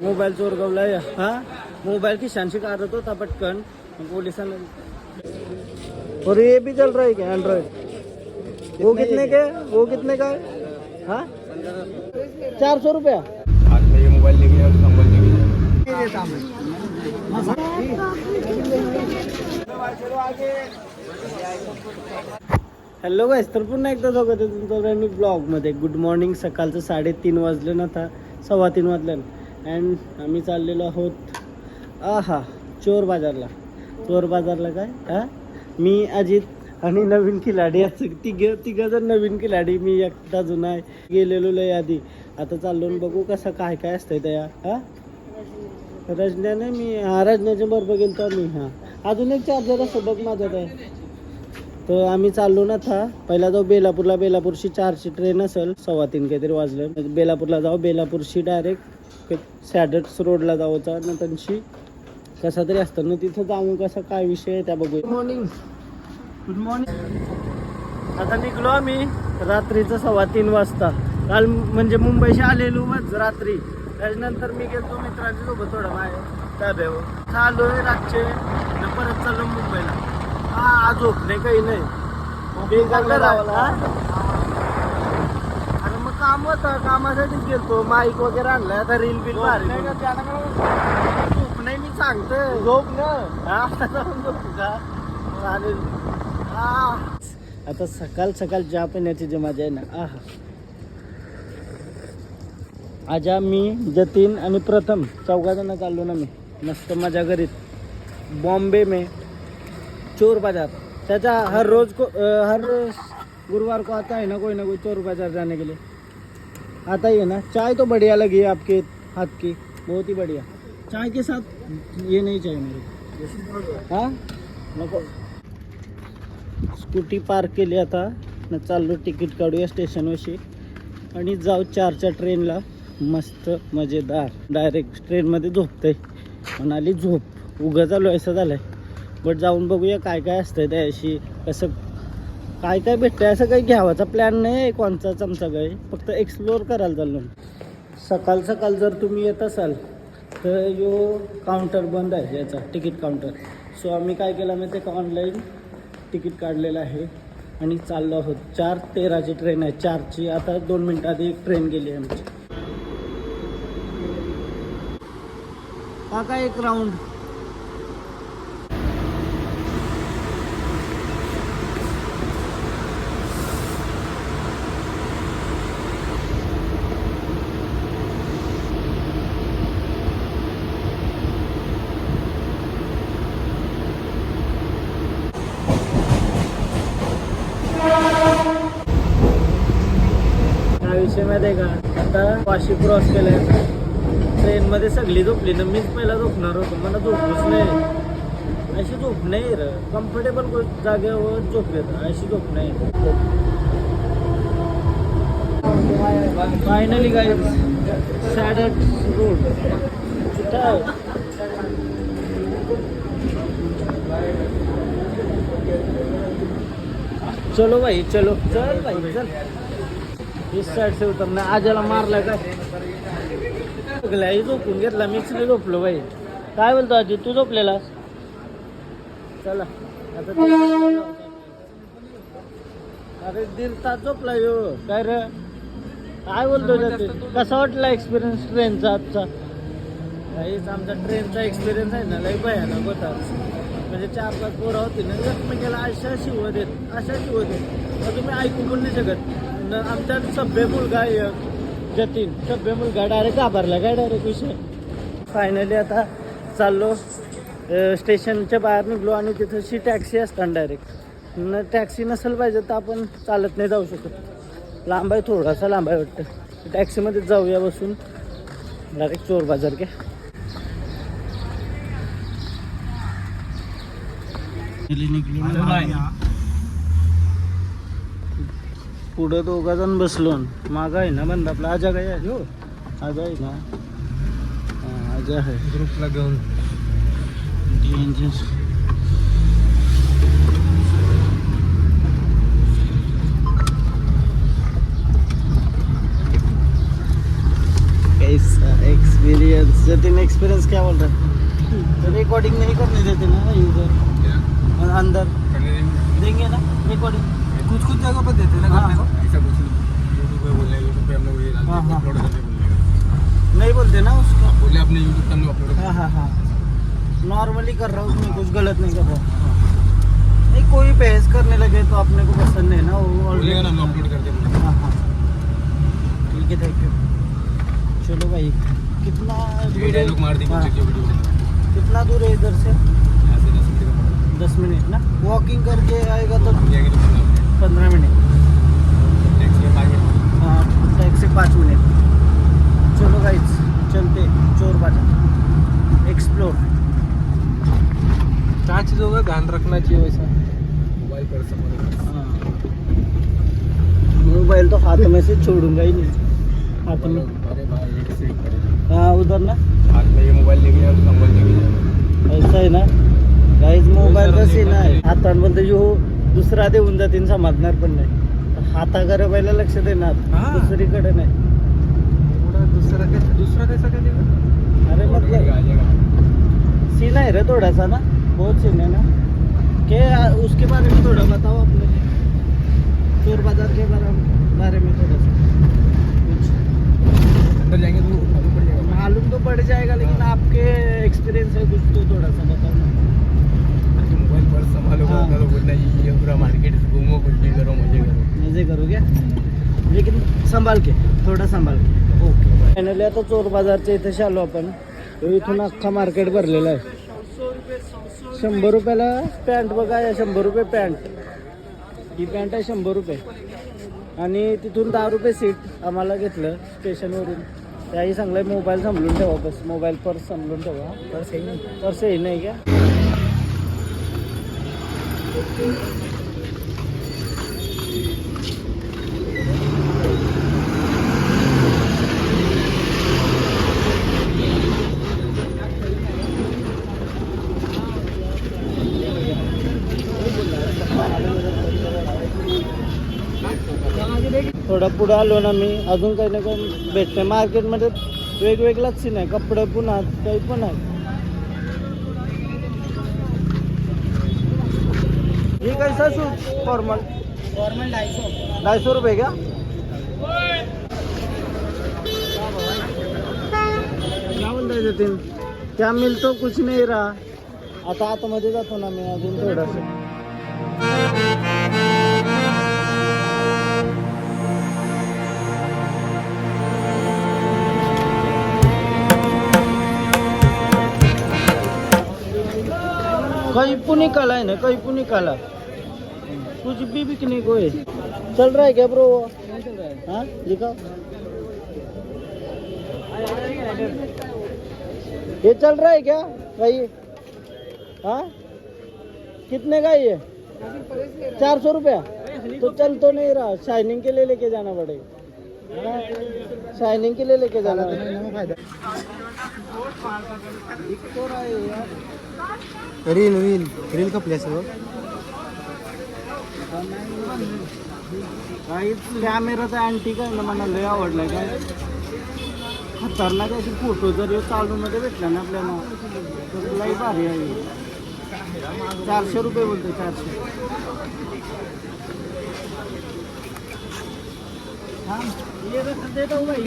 Mobile चोरगवलाय हा. Mobile खिशांशी काढत होता पटकन पोलिसांना. और ये भी चल रहा है क्या एंड्रॉइड? वो कितने के? वो कितने का है? हाँ 400 रुपया। आज मैं ये मोबाइल ले गया और संभल ले गया। हॅलो गाईस, तर पुन्हा एकदा स्वागत आहे तुमचं मी ब्लॉगमध्ये. Good morning. सकाळचं 3:30 वाजले ना, आता 3:15 वाजले अँड आम्ही चाललेलो आहोत चोर बाजारला. चोर बाजारला काय मी अजित आणि नवीन खिलाडी असं तिघं जण नवीन खिलाडी. मी एकटा जुना आहे, गेलेलो लय आधी. आता चाललो बघू कसं काय काय असतंय त्या रजन्याने. मी रजन्याच्या बरोबर गेलतो मी. अजून एक चार्जर असं बघ माझ्यात आहे. तर आम्ही चाललो ना पहिला जाऊ बेलापूरला. बेलापूरची 4ची ट्रेन असेल, 3:15 काहीतरी वाजलं. बेलापूरला जाऊ. बेलापूरशी डायरेक्ट सॅडट्स रोडला जाऊचा ना, त्यांची कसा तरी असतं ना तिथं जाऊन कसा काय विषय आहे त्या बघू. Good morning. Good morning. आता निघलो आम्ही रात्रीचं 3:15 वाजता. काल म्हणजे मुंबईशी आलेलो रात्री. त्याच्यानंतर मी गेलो मित्रांच्या सोबत थोडं बाहेर धाब्यावर. चाललोय रातचे परत चाललो मुंबईला. झोपले काही नाही. आणि मग काम होतं, कामासाठीच गेलतो. माईक वगैरे आणलाय. आता रील बिल झोप नाही, मी सांगतोय झोप ना. झोपू का चालेल. आता सकाळ सकाळ चहा पिण्याची जी मजा आहे ना. आजा, मी, जतीन आणि प्रथम 4 जण चाललो ना. मी मस्त मजा करीत. बॉम्बे में चोर बाजार. त्याचा हर गुरुवार को आता है ना कोई चोर बाजार जाने के लिए आता ही है ना. चाय तो बढ़िया लगी आपके हाथ की, बहुत ही बढ़िया. चाय के साथ ये नहीं चाहिए मेरे. नको. स्कूटी पार्क केली. आता न चाललो तिकीट काढूया स्टेशनवरशी आणि जाऊ 4च्या ट्रेनला. मस्त मजेदार. डायरेक्ट ट्रेनमध्ये झोपतंय. म्हणाली झोप. उगा चालू असं झालंय. बट जाऊन बघूया काय काय असतंय त्याशी, कसं काय काय भेटतंय. असं काही घ्यावाचा प्लॅन नाही कोणचा चमचा काय, फक्त एक्सप्लोअर करायला चाललो. सकाळ सकाळ जर तुम्ही येत असाल तर यो काउंटर बंद आहे याचा, तिकीट काउंटर. सो आम्ही काय केलं माहिती आहे का, ऑनलाईन तिकीट काढलेलं आहे आणि चाललो आहोत. 4:13ची ट्रेन आहे. 4ची आता 2 मिनटं आधी एक ट्रेन गेली आहे आमची. काय एक राऊंड. विषय माहिती आहे का, आता वाशी क्रॉस केलंय. ट्रेनमध्ये सगळी झोपली ना, मीच पहिला झोपणार होतो. मला झोपच नाही. अशी झोप नाही र. कम्फर्टेबल जागेवर झोप येत, अशी झोप नाही. फायनली काय सॅडट्स रोड चलो भाई, चलो चल भाई चल. इस साइड से उतरना. आजाला मारला काय झोपून घेतला. मीच नाही झोपलो बाई. काय बोलतो आजी, तू झोपलेलास? चला आता. अरे 1.5 तास झोपला यो. काय रे काय बोलतो? कसा वाटला एक्सपिरियन्स ट्रेनचा आजचा? काहीच आमचा ट्रेनचा एक्सपिरियन्स आहे ना लई भयानक होता. म्हणजे 4-5 पोरं होती ना, एकमेकाला अशा शिव देत तुम्ही ऐकू पण नाही शकत. आमच्यात सभ्य मुलगा आहे जतीन, सभ्य मुलगा डायरेक्ट घाबरला काय डायरेक्ट विषय. फायनली आता चाललो स्टेशनच्या बाहेर निघलो आणि तिथंशी टॅक्सी असतात डायरेक्ट. टॅक्सी नसेल पाहिजे तर आपण चालत नाही जाऊ शकत. लांब आहे, थोडासा लांब आहे वाटतं. टॅक्सीमध्ये जाऊया बसून डायरेक्ट चोर बाजार काय. पुढं 2 जण बसलो. मागं आहे ना बंद आपला आजा. काय आहे हो आजा आहे ना. आजा आहे ग्रुपला घेऊन. कैसा एक्सपीरियंस जतिन एक्सपीरियंस क्या बोल रहा है? रिकॉर्डिंग नहीं करने देते ना यूजर अंदर देंगे ना रिकॉर्डिंग कुछ कुछ जगह पर देते हैं ना हाँ। करने को, ऐसा कुछ नहीं। यूट्यूब पे बोलना है, यूट्यूब पे हम लोग ये डालते हाँ, हैं, हाँ। अपलोड करके बोलने नहीं बोलते ना उसको। का बोले अपने यूट्यूब पे हम लोग अपलोड हाँ हाँ हाँ नॉर्मली कर रहा हूँ उसमें कुछ गलत नहीं कर रहा। नहीं कोई बहस करने लगे तो अपने को पसंद नहीं ना वो बोलेगा ना हम लोग अपलोड करके बोलेंगे। हाँ हाँ ठीक है थैंक यू। चलो भाई कितना दूर है? डायलॉग मार दी हाँ, कुछ वीडियो में, कितना दूर है इधर से? यहाँ से 10 मिनट का पड़ेगा। 10 मिनट ना वॉकिंग करके आएगा तो हम जाएंगे तो 15 15 मिनट, मिनट। टैक्सी में 5 मिनट। हाँ टैक्सी 5 मिनट। चलो गाइस चलते चोर बाजार एक्सप्लोर। क्या चीज़ों का ध्यान रखना चाहिए वैसा? मोबाइल पर संभालो। हाँ मोबाइल तो हाथ में से छोड़ूंगा ही नहीं हाथ में। अरे भाई ये कैसे करें? हाँ उधर ना हाथ में ये मोबाईल लेके जाओ तो संभाल लेके जाओ। ऐसा आहे ना गाईज मोबाईलचा सीन आहे हातांमध्ये जो दुसरा देऊन जातीन समजणार पण नाही हाताकडे पहिला लक्ष देणार हा. दुसरीकडे नाही एवढा दुसरा कैसा काय देगा? अरे ऑटोमेटिक मतलब आ जाएगा। सीन है रे थोड़ा सा ना बहुत सीन है ना के उसके बारे में थोड़ा बताओ अपने चोर बाजार के बारे में थोड़ा सा कुछ अंदर जाएंगे तो मालूम पड़ जाएगा। मालूम तो पड़ जाएगा लेकिन आपके एक्सपीरियंस है कुछ तो थोड़ा सा बताओ ना। मोबाइल पर संभालो हाँ। बोलना तो बोलना ये पूरा मार्केट घूमो कुछ भी करो मजे करो। मजे करोगे लेकिन संभाल के थोडा संभाल के ओके फायनली आता चोर बाजारच्या इथे आलो आपण तो इथून अख्खा मार्केट भरलेला आहे 100 रुपयाला पॅन्ट बघा या 100 रुपये पॅन्ट ही पॅन्ट आहे 100 रुपये आणि तिथून 10 रुपये सीट आम्हाला घेतलं स्टेशनवरून त्याही सांगलं मोबाईल सांभाळून ठेवा बस मोबाईल पर्स सांभाळून ठेवा पर्स हे नाही का थोडं पुढं आलो ना मी अजून काही ना काही भेटते मार्केटमध्ये वेगवेगळाच सीन आहे कपडे पण आहेत काही पण आहे ये कैसा शूट फॉर्मल 250 रुपये क्या क्या बोलता है जतिन क्या मिलतो कुछ नहीं रहा आता आतमध्ये जातो ना मी अजून थोडंसं कहीं पू निकाला है ना कहीं पू निकाला कुछ भी बिकने को है चल रहा है क्या ब्रो हाँ दिखाओ ये चल रहा है क्या भाई हाँ कितने का ये 400 रुपया तो चल तो नहीं रहा शाइनिंग के लिए लेके जाना पड़ेगा हाँ? शाइनिंग के लिए लेके जाना पड़ेगा रील का प्लेस है वो. कॅमेराचा अँटिक आहे ना मला लय आवडलाय काय खतरनाक अशी फोटो जर चालू मध्ये भेटला ना आपल्याला तर लय भारी आहे 400 रुपये बोलतो 400 हाँ ये देता हूँ भाई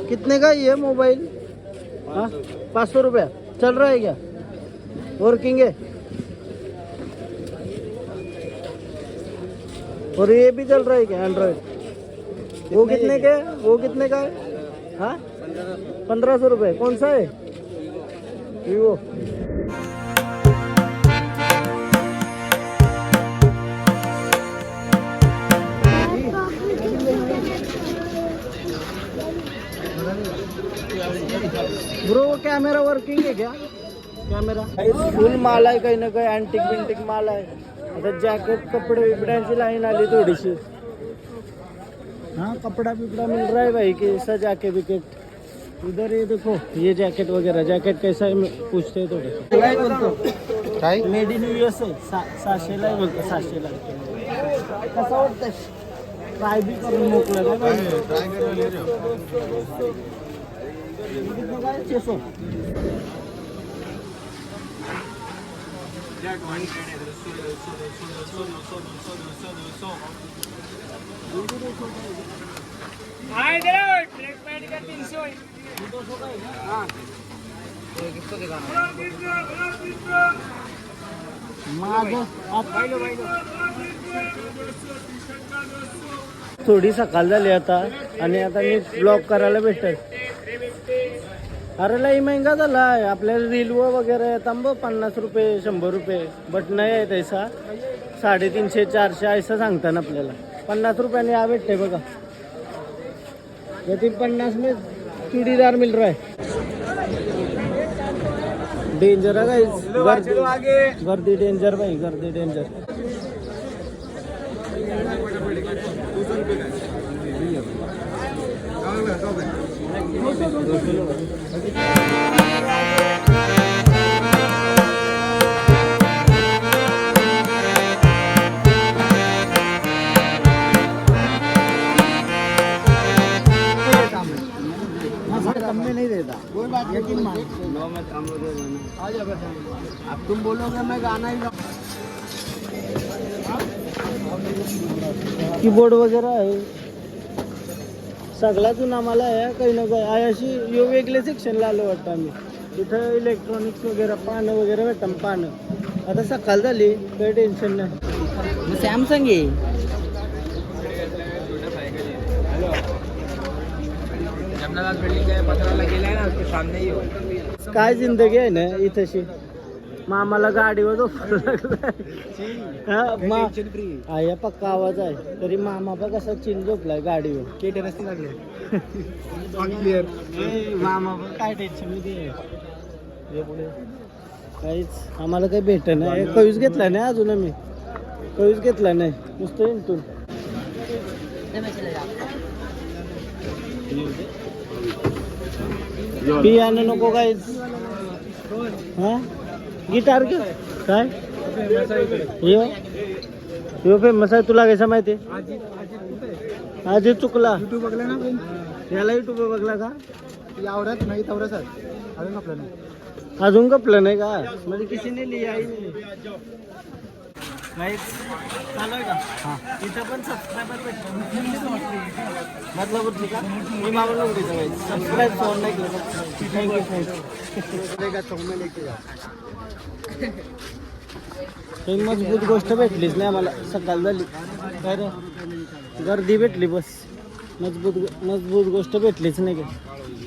कितने का ये मोबाइल हाँ 500 रुपया चल रहा है क्या वर्किंग है और ये भी चल रहा है क्या एंड्रॉइड वो कितने के वो कितने का है हाँ 1500 रुपये कौन सा है वीवो ब्रो वो कैमरा वर्किंग है क्या कैमरा फुल माल आहे काही ना काही अँटिक बिंटिक माल आहे आता जॅकेट कपडे बिपड्यांची लाईन आली थोडीशी हाँ कपड़ा बिपड़ा मिल रहा है भाई कैसा जाके विकेट इधर ये देखो ये जैकेट वगैरह जैकेट कैसा है पूछते हैं थोड़े काय बोलतो काय मेड इन USA 600ला आहे बोलतो 600ला कसं वाटतं ट्राय बी करून मोकलं ना कितने का है? 600। थोडी सकाळ झाली आता आणि आता मी ब्लॉग करायला भेटेल. अरे लई महंगा झाला आहे आपल्याला रील वगैरे तांब 50 रुपये 100 रुपये बट नाही आहे तैसा 350 400 ऐसा सांगताना आपल्याला 50 रुपयाने हा भेटते बघा. यदि 50 में चूड़ीदार मिल रहा है. डेंजर है गाइस, गर्दी डेंजर भाई, गर्दी डेंजर. कम में नहीं देता कोई बात, यकीन मान. अब तुम बोलोगे मैं गाना ही कीबोर्ड वगैरे आहे सगळ्यातून आम्हाला आहे काही ना काही आहे. अशी यो वेगळे सेक्शनला आलो वाटतं आम्ही. इथं इलेक्ट्रॉनिक्स वगैरे पानं वगैरे भेटतं पानं. आता सकाळ झाली काही टेन्शन नाही. सॅमसंग आहे काय जिंदगी आहे ना इथशी. मामाला गाडीवर झोपायला लागलाय. या पक्का आवाज आहे तरी मामा पण कसा चिल झोपलाय गाडीवर. केटे रस्ते लागले मामा पण काय टेन्शन मध्ये काहीच आम्हाला काही भेट नाही. कवीच घेतला नाही अजून आम्ही कवीच घेतला नाही नुसतं इंटून. पियानो नको काहीच. हा गिटार घे काय यो फेमस आहे तुला कसा माहिती. आधी चुकला युट्यूब बघला ना याला युट्यूब बघला का यावरात नाही तवरच अजून कपलं नाही. अजून कपलं नाही का म्हणजे किसी ने लिया ही नाही. चालू आहे का हां इथं पण सबस्क्रायबर भेटतो मतलब का मी मामा लोक सबस्क्राईब फोन नाही केलं. थँक्यू. मजबूत गोष्ट भेटलीच नाही आम्हाला. सकाळ झाली काय रे गर्दी भेटली बस. मजबूत गोष्ट भेटलीच नाही काय.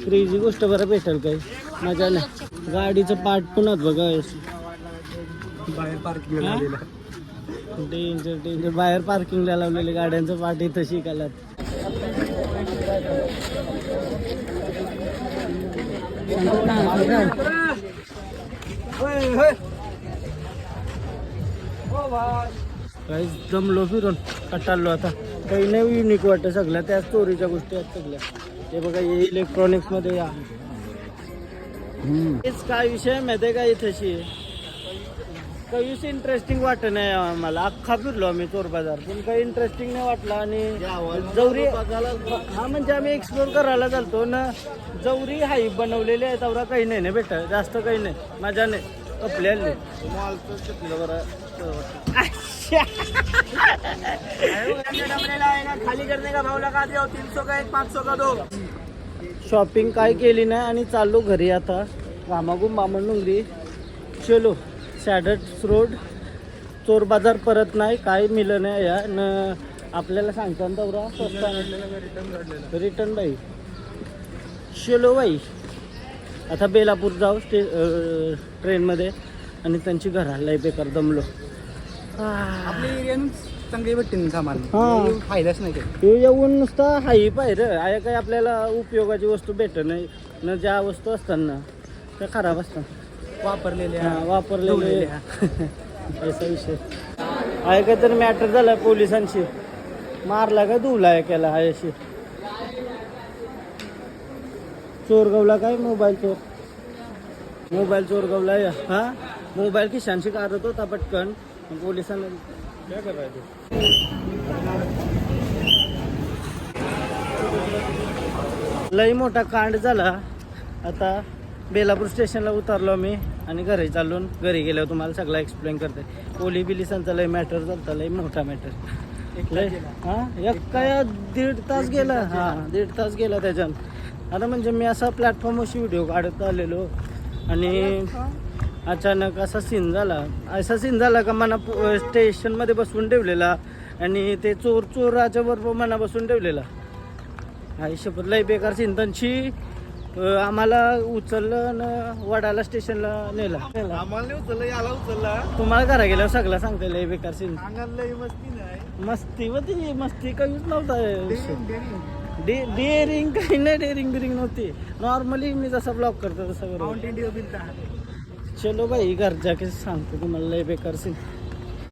क्रेझी गोष्ट बरं भेटेल काही मजा नाही. गाडीचं पार्ट पुन्हा बघा बाहेर पार्किंगला डेंजर डेंजर बाहेर पार्किंगला लावलेले गाड्यांचं पार्ट इथं शिकायला. काही जमलो फिरून कटाळलो आता. काही नाही युनिक वाटतं सगळ्या त्या स्टोरीच्या गोष्टी आहेत सगळ्या. हे बघा हे इलेक्ट्रॉनिक्स मध्ये या हेच काय विषय माहिती आहे का इथेशी काहीच इंटरेस्टिंग वाटत नाही आम्हाला. अख्खा फिरलो आम्ही चोर बाजार पण काही इंटरेस्टिंग नाही वाटला. आणि जवरी हा म्हणजे आम्ही एक्सप्लोर करायला चालतो ना. जवरी हाई बनवलेली आहे तेवढा काही नाही ना भेट जास्त काही नाही मजा नाही. आपल्याला खाली करणे का भाव लगा दिया 300 का 1 500 का 2. शॉपिंग काय केली नाही आणि चाललो घरी आता. घामाघूम बामणडोंगरी चलो सॅडट रोड चोर बाजार परत नाही काय मिळलं नाही या न आपल्याला सांगता तेवढा स्वस्त रिटर्न बाई. चलो बाई आता बेलापूर जाऊ ट्रेनमध्ये आणि त्यांची घराला बेकार दमलो. आपल्या एरियानं चांगली भेटते सामान. हां फायदाच नाही ते येऊन नुसतं हाई पाहिजे आहे काही आपल्याला उपयोगाची वस्तू भेटत नाही न. ज्या वस्तू असतात ना त्या खराब असतात वापरलेल्या वापरलेले असा विषय आहे. काय तर मॅटर झाला पोलिसांशी मारला का धुवला केला आहे अशी. चोरगावला काय मोबाईल चोरगावला या हा मोबाईल खिशांशी काढत होता पटकन पोलिसांना काय करायचं. लई मोठा कांड झाला आता बेलापूर स्टेशनला उतरलो मी आणि घरी चालून घरी गेल्यावर तुम्हाला सगळं एक्सप्लेन करते. पोली बिलिसांचा लय मॅटर चालता, लय मोठा मॅटर लय. हां एक काय 1.5 तास गेला. हां 1.5 तास गेला त्याच्यात. आता म्हणजे मी असा प्लॅटफॉर्मवरशी व्हिडिओ काढत आलेलो आणि अचानक असा सीन झाला का मना स्टेशनमध्ये बसवून ठेवलेला आणि ते चोराच्या बरोबर मना बसून ठेवलेला. आई शपथ लय बेकार सीन. त्यांची आम्हाला उचललं न वडाला स्टेशनला नेला. आम्हाला उचललं, याला उचलला. तुम्हाला घरा गेल्यावर सगळं सांगते लय बेकार सीन. अंगाला मस्ती नाही. मस्ती व ती मस्ती काहीच नव्हता. डेअरिंग काही नाही, डेअरिंग बिरिंग नव्हती. नॉर्मली मी जसा ब्लॉग करतो तसं बरोबर. चलो भाई घर जाके सांगतो तुम्हाला लय बेकार सीन.